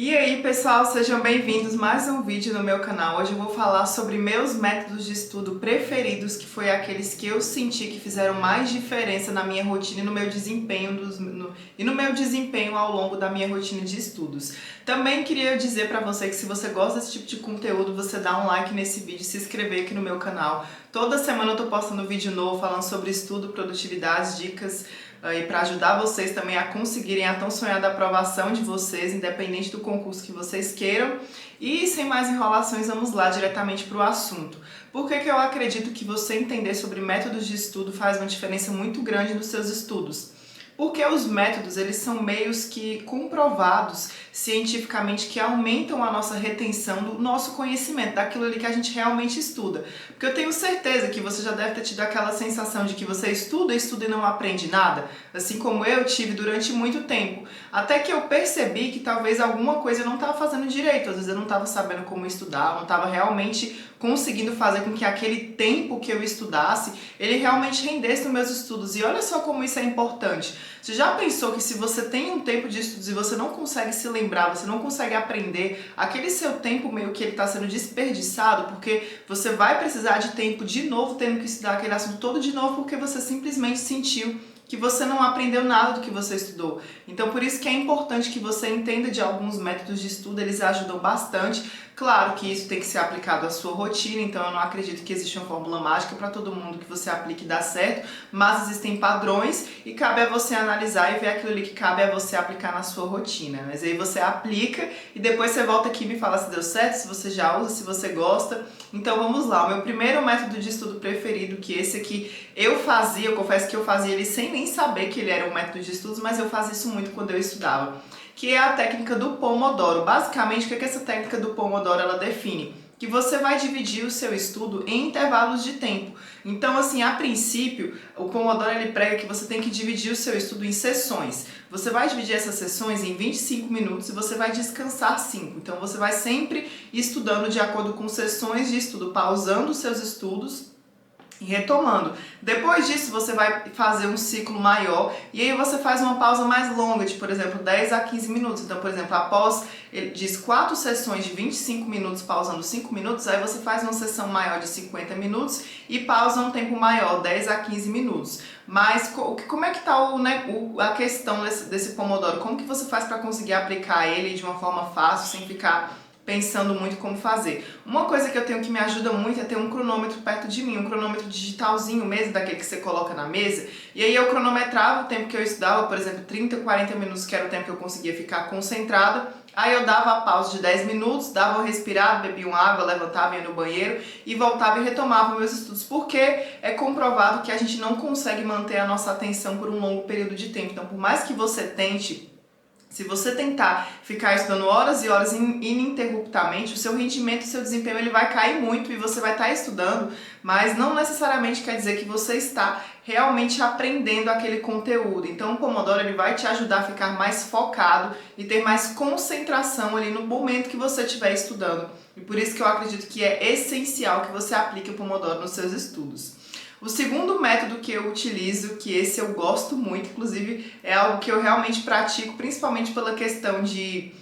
E aí pessoal, sejam bem-vindos a mais um vídeo no meu canal. Hoje eu vou falar sobre meus métodos de estudo preferidos, que foi aqueles que eu senti que fizeram mais diferença na minha rotina e no meu desempenho, ao longo da minha rotina de estudos. Também queria dizer pra você que se você gosta desse tipo de conteúdo, você dá um like nesse vídeo e se inscrever aqui no meu canal. Toda semana eu tô postando vídeo novo falando sobre estudo, produtividade, dicas e para ajudar vocês também a conseguirem a tão sonhada aprovação de vocês, independente do concurso que vocês queiram. E sem mais enrolações, vamos lá diretamente para o assunto. Por que eu acredito que você entender sobre métodos de estudo faz uma diferença muito grande nos seus estudos? Porque os métodos, eles são meios que comprovados cientificamente que aumentam a nossa retenção do nosso conhecimento, daquilo ali que a gente realmente estuda. Porque eu tenho certeza que você já deve ter tido aquela sensação de que você estuda e não aprende nada, assim como eu tive durante muito tempo. Até que eu percebi que talvez alguma coisa eu não estava fazendo direito, às vezes eu não estava sabendo como estudar, eu não estava realmente conseguindo fazer com que aquele tempo que eu estudasse, ele realmente rendesse nos meus estudos. E olha só como isso é importante. Você já pensou que se você tem um tempo de estudos e você não consegue se lembrar, você não consegue aprender, aquele seu tempo meio que ele está sendo desperdiçado, porque você vai precisar de tempo de novo tendo que estudar aquele assunto todo de novo, porque você simplesmente sentiu que você não aprendeu nada do que você estudou. Então por isso que é importante que você entenda de alguns métodos de estudo, eles ajudam bastante. Claro que isso tem que ser aplicado à sua rotina, então eu não acredito que exista uma fórmula mágica para todo mundo que você aplique e dá certo, mas existem padrões e cabe a você analisar e ver aquilo ali que cabe a você aplicar na sua rotina. Mas aí você aplica e depois você volta aqui e me fala se deu certo, se você já usa, se você gosta. Então vamos lá, o meu primeiro método de estudo preferido, que esse aqui eu confesso que eu fazia ele sem nem saber que ele era um método de estudos, mas eu fazia isso muito quando eu estudava, que é a técnica do Pomodoro. Basicamente, o que essa técnica do Pomodoro ela define? Que você vai dividir o seu estudo em intervalos de tempo. Então, assim, a princípio, o Pomodoro ele prega que você tem que dividir o seu estudo em sessões. Você vai dividir essas sessões em 25 minutos e você vai descansar 5. Então, você vai sempre estudando de acordo com sessões de estudo, pausando os seus estudos e retomando. Depois disso, você vai fazer um ciclo maior e aí você faz uma pausa mais longa, de, por exemplo, 10 a 15 minutos. Então, por exemplo, após, ele diz 4 sessões de 25 minutos, pausando 5 minutos, aí você faz uma sessão maior de 50 minutos e pausa um tempo maior, 10 a 15 minutos. Mas como é que está a questão desse Pomodoro? Como que você faz para conseguir aplicar ele de uma forma fácil, sem ficar pensando muito como fazer? Uma coisa que eu tenho que me ajuda muito é ter um cronômetro perto de mim, um cronômetro digitalzinho mesmo, daquele que você coloca na mesa, e aí eu cronometrava o tempo que eu estudava, por exemplo, 30, 40 minutos, que era o tempo que eu conseguia ficar concentrada, aí eu dava a pausa de 10 minutos, dava uma respirada, bebia uma água, levantava, ia no banheiro e voltava e retomava meus estudos, porque é comprovado que a gente não consegue manter a nossa atenção por um longo período de tempo. Então, por mais que você tente, se você tentar ficar estudando horas e horas ininterruptamente, o seu rendimento, o seu desempenho ele vai cair muito e você vai estar estudando, mas não necessariamente quer dizer que você está realmente aprendendo aquele conteúdo. Então o Pomodoro ele vai te ajudar a ficar mais focado e ter mais concentração ali no momento que você estiver estudando. E por isso que eu acredito que é essencial que você aplique o Pomodoro nos seus estudos. O segundo método que eu utilizo, que esse eu gosto muito, inclusive é algo que eu realmente pratico, principalmente pela questão de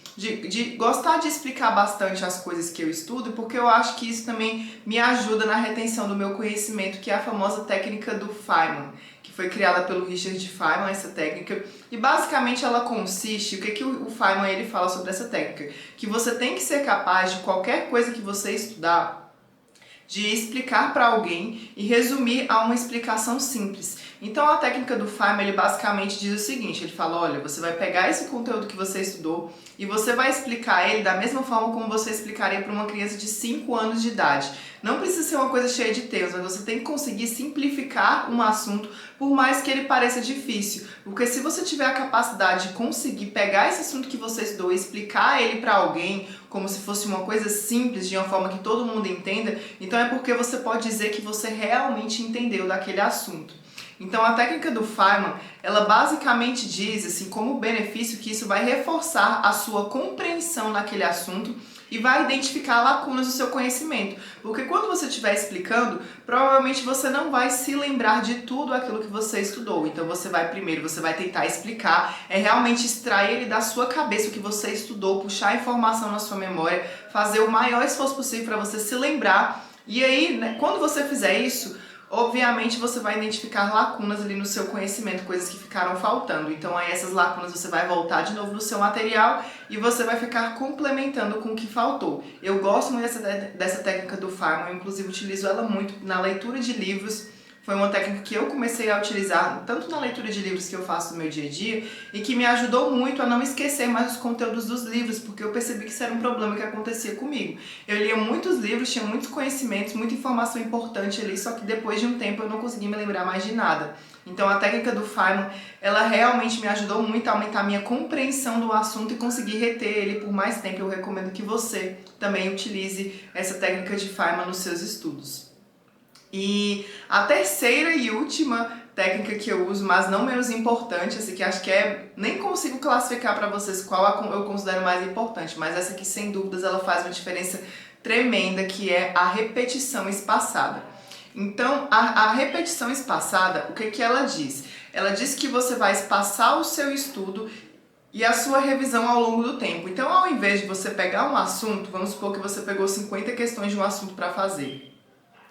gostar de explicar bastante as coisas que eu estudo, porque eu acho que isso também me ajuda na retenção do meu conhecimento, que é a famosa técnica do Feynman, que foi criada pelo Richard Feynman, essa técnica, e basicamente ela consiste, o que o Feynman ele fala sobre essa técnica? Que você tem que ser capaz de qualquer coisa que você estudar, de explicar para alguém e resumir a uma explicação simples. Então a técnica do Feynman ele basicamente diz o seguinte, ele fala, olha, você vai pegar esse conteúdo que você estudou e você vai explicar ele da mesma forma como você explicaria para uma criança de 5 anos de idade. Não precisa ser uma coisa cheia de termos, mas você tem que conseguir simplificar um assunto, por mais que ele pareça difícil. Porque se você tiver a capacidade de conseguir pegar esse assunto que você estudou e explicar ele para alguém, como se fosse uma coisa simples, de uma forma que todo mundo entenda, então é porque você pode dizer que você realmente entendeu daquele assunto. Então a técnica do Feynman, ela basicamente diz assim, como benefício que isso vai reforçar a sua compreensão naquele assunto e vai identificar lacunas do seu conhecimento. Porque quando você estiver explicando, provavelmente você não vai se lembrar de tudo aquilo que você estudou. Então você vai tentar explicar, realmente extrair ele da sua cabeça o que você estudou, puxar a informação na sua memória, fazer o maior esforço possível para você se lembrar. E aí, né, quando você fizer isso, obviamente você vai identificar lacunas ali no seu conhecimento, coisas que ficaram faltando. Então aí essas lacunas você vai voltar de novo no seu material e você vai ficar complementando com o que faltou. Eu gosto muito dessa técnica do Feynman, eu inclusive utilizo ela muito na leitura de livros. Foi uma técnica que eu comecei a utilizar tanto na leitura de livros que eu faço no meu dia a dia e que me ajudou muito a não esquecer mais os conteúdos dos livros, porque eu percebi que isso era um problema que acontecia comigo. Eu lia muitos livros, tinha muitos conhecimentos, muita informação importante ali, só que depois de um tempo eu não conseguia me lembrar mais de nada. Então a técnica do Feynman, ela realmente me ajudou muito a aumentar a minha compreensão do assunto e conseguir reter ele por mais tempo. Eu recomendo que você também utilize essa técnica de Feynman nos seus estudos. E a terceira e última técnica que eu uso, mas não menos importante, essa que acho que nem consigo classificar para vocês qual eu considero mais importante, mas essa aqui sem dúvidas ela faz uma diferença tremenda, que é a repetição espaçada. Então, a repetição espaçada, o que ela diz? Ela diz que você vai espaçar o seu estudo e a sua revisão ao longo do tempo. Então, ao invés de você pegar um assunto, vamos supor que você pegou 50 questões de um assunto para fazer,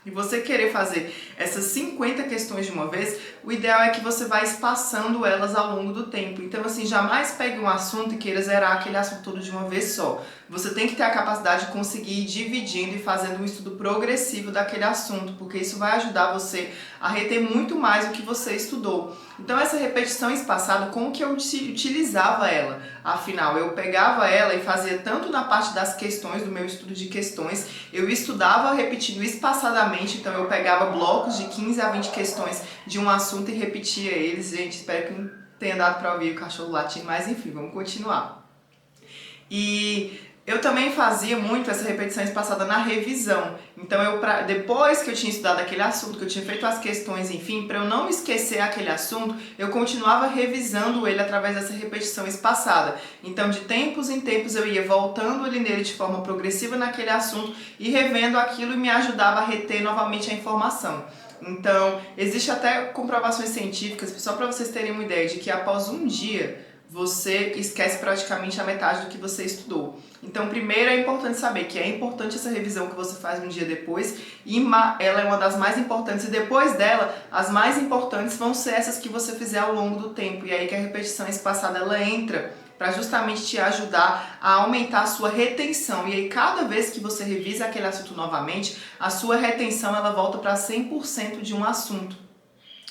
e você querer fazer essas 50 questões de uma vez, o ideal é que você vá espaçando elas ao longo do tempo. Então, assim, jamais pegue um assunto e queira zerar aquele assunto todo de uma vez só. Você tem que ter a capacidade de conseguir ir dividindo e fazendo um estudo progressivo daquele assunto, porque isso vai ajudar você a reter muito mais o que você estudou. Então, essa repetição espaçada, como que eu utilizava ela? Afinal, eu pegava ela e fazia tanto na parte das questões, do meu estudo de questões, eu estudava repetindo espaçadamente, então eu pegava blocos de 15 a 20 questões de um assunto e repetia eles. Gente, espero que não tenha dado para ouvir o cachorro latindo, mas enfim, vamos continuar. E eu também fazia muito essa repetição espaçada na revisão. Então, depois que eu tinha estudado aquele assunto, que eu tinha feito as questões, enfim, para eu não esquecer aquele assunto, eu continuava revisando ele através dessa repetição espaçada. Então, de tempos em tempos, eu ia voltando ali nele de forma progressiva naquele assunto e revendo aquilo e me ajudava a reter novamente a informação. Então, existe até comprovações científicas, só para vocês terem uma ideia, de que após um dia, você esquece praticamente a metade do que você estudou. Então, primeiro é importante saber que é importante essa revisão que você faz um dia depois, e ela é uma das mais importantes, e depois dela, as mais importantes vão ser essas que você fizer ao longo do tempo, e aí que a repetição espaçada ela entra para justamente te ajudar a aumentar a sua retenção. E aí, cada vez que você revisa aquele assunto novamente, a sua retenção ela volta para 100% de um assunto.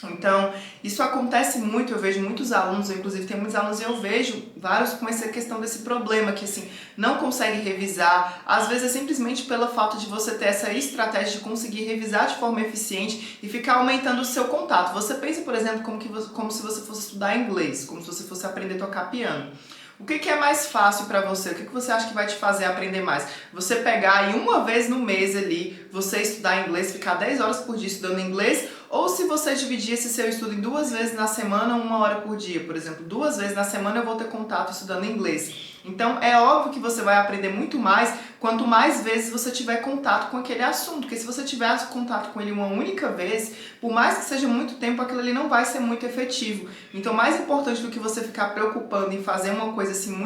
Então, isso acontece muito, eu vejo muitos alunos, eu inclusive tenho muitos alunos e eu vejo vários com essa questão desse problema, que assim, não consegue revisar, às vezes é simplesmente pela falta de você ter essa estratégia de conseguir revisar de forma eficiente e ficar aumentando o seu contato. Você pensa, por exemplo, como se você fosse estudar inglês, como se você fosse aprender a tocar piano. O que é mais fácil para você? O que você acha que vai te fazer aprender mais? Você pegar e uma vez no mês ali, você estudar inglês, ficar 10 horas por dia estudando inglês, ou se você dividir esse seu estudo em 2 vezes na semana, 1 hora por dia, por exemplo, 2 vezes na semana eu vou ter contato estudando inglês. Então é óbvio que você vai aprender muito mais quanto mais vezes você tiver contato com aquele assunto, porque se você tiver contato com ele uma única vez, por mais que seja muito tempo, aquilo ali não vai ser muito efetivo. Então, mais importante do que você ficar preocupando em fazer uma coisa assim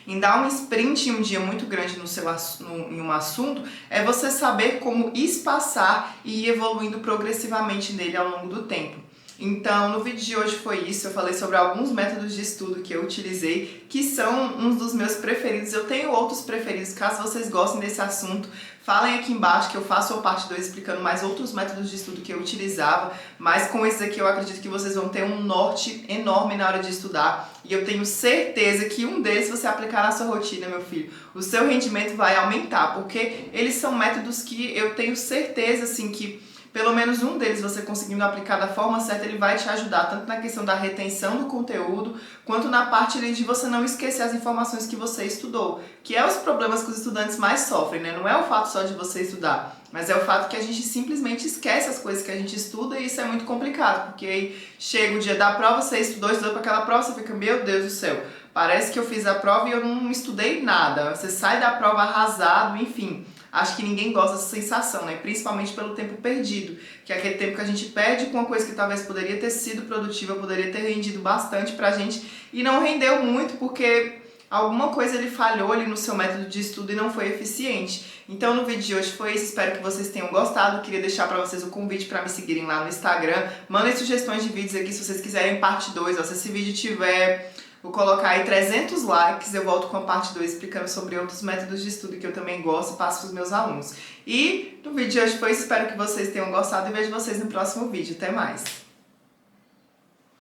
em dar um sprint em um dia muito grande em um assunto, é você saber como espaçar e ir evoluindo progressivamente nele ao longo do tempo. Então, no vídeo de hoje foi isso, eu falei sobre alguns métodos de estudo que eu utilizei, que são uns dos meus preferidos. Eu tenho outros preferidos, caso vocês gostem desse assunto, falem aqui embaixo que eu faço a parte 2 explicando mais outros métodos de estudo que eu utilizava, mas com esses aqui eu acredito que vocês vão ter um norte enorme na hora de estudar, e eu tenho certeza que um desses você aplicar na sua rotina, meu filho, o seu rendimento vai aumentar, porque eles são métodos que eu tenho certeza, assim, que pelo menos um deles você conseguindo aplicar da forma certa, ele vai te ajudar tanto na questão da retenção do conteúdo, quanto na parte ali de você não esquecer as informações que você estudou, que é os problemas que os estudantes mais sofrem, né? Não é o fato só de você estudar, mas é o fato que a gente simplesmente esquece as coisas que a gente estuda e isso é muito complicado, porque aí chega o dia da prova, você estudou para aquela prova, você fica, meu Deus do céu, parece que eu fiz a prova e eu não estudei nada. Você sai da prova arrasado, enfim. Acho que ninguém gosta dessa sensação, né? Principalmente pelo tempo perdido, que é aquele tempo que a gente perde com uma coisa que talvez poderia ter sido produtiva, poderia ter rendido bastante pra gente e não rendeu muito porque alguma coisa ele falhou ali no seu método de estudo e não foi eficiente. Então no vídeo de hoje foi isso, espero que vocês tenham gostado. Queria deixar pra vocês o convite pra me seguirem lá no Instagram. Mandem sugestões de vídeos aqui se vocês quiserem parte 2, ó, se esse vídeo tiver... Vou colocar aí 300 likes, eu volto com a parte 2 explicando sobre outros métodos de estudo que eu também gosto e passo para os meus alunos. E no vídeo de hoje foi isso, espero que vocês tenham gostado e vejo vocês no próximo vídeo. Até mais!